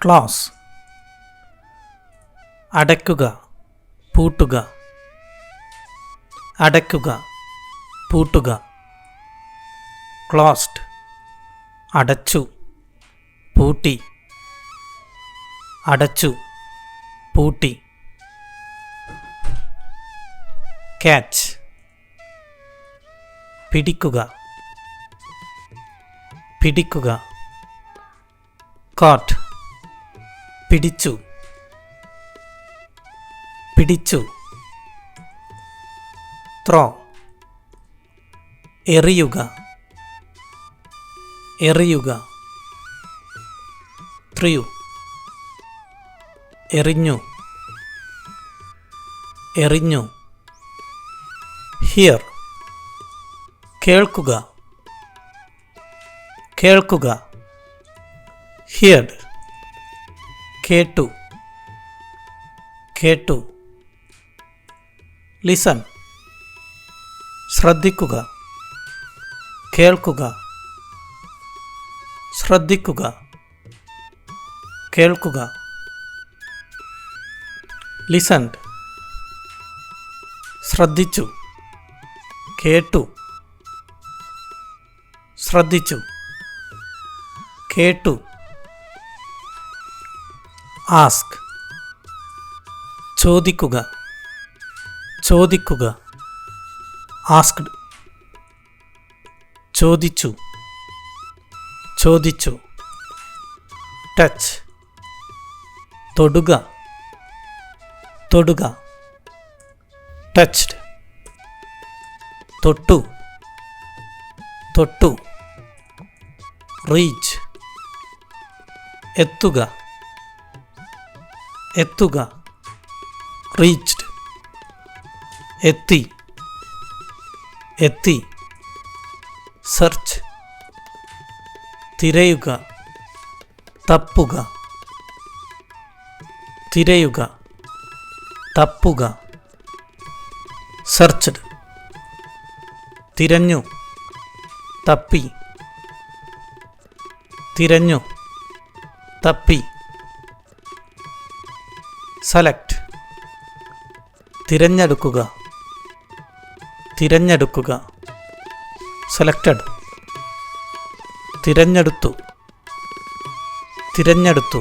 Close അടയ്ക്കുക, പൂട്ടുക. അടയ്ക്കുക, പൂട്ടുക. Closed അടച്ചു, പൂട്ടി. അടച്ചു, പൂട്ടി. ക്യാച്ച് പിടിക്കുക, പിടിക്കുക. കോട്ട് പിടിച്ചു, പിടിച്ചു. ത്രോ എറിയുക, എറിയുക. ത്രൂ എറിഞ്ഞു, എറിഞ്ഞു. ഹിയർ കേൾക്കുക, കേൾക്കുക. ഹിയർഡ് കേട്ടു, കേട്ടു. ലിസൺ ശ്രദ്ധിക്കുക, കേൾക്കുക. ശ്രദ്ധിക്കുക, കേൾക്കുക. ലിസൺഡ് ശ്രദ്ധിച്ചു, കേട്ടു. ശ്രദ്ധിച്ചു, കേട്ടു. ആസ്ക് ചോദിക്കുക, ചോദിക്കുക. ആസ്ക്ഡ് ചോദിച്ചു, ചോദിച്ചു. ടച്ച് തൊടുക, തൊടുക. ടച്ച്ഡ് തൊട്ടു, തൊട്ടു. റീച്ച് എത്തുക, എത്തുക. റീച്ച്ഡ് എത്തി, എത്തി. സെർച്ച് തിരയുക, തപ്പുക. തിരയുക, തപ്പുക. സെർച്ച്ഡ് തിരഞ്ഞു, തപ്പി. തിരഞ്ഞു, തപ്പി. സെലക്ട് തിരഞ്ഞെടുക്കുക, തിരഞ്ഞെടുക്കുക. സെലക്റ്റഡ് തിരഞ്ഞെടുത്തു, തിരഞ്ഞെടുത്തു.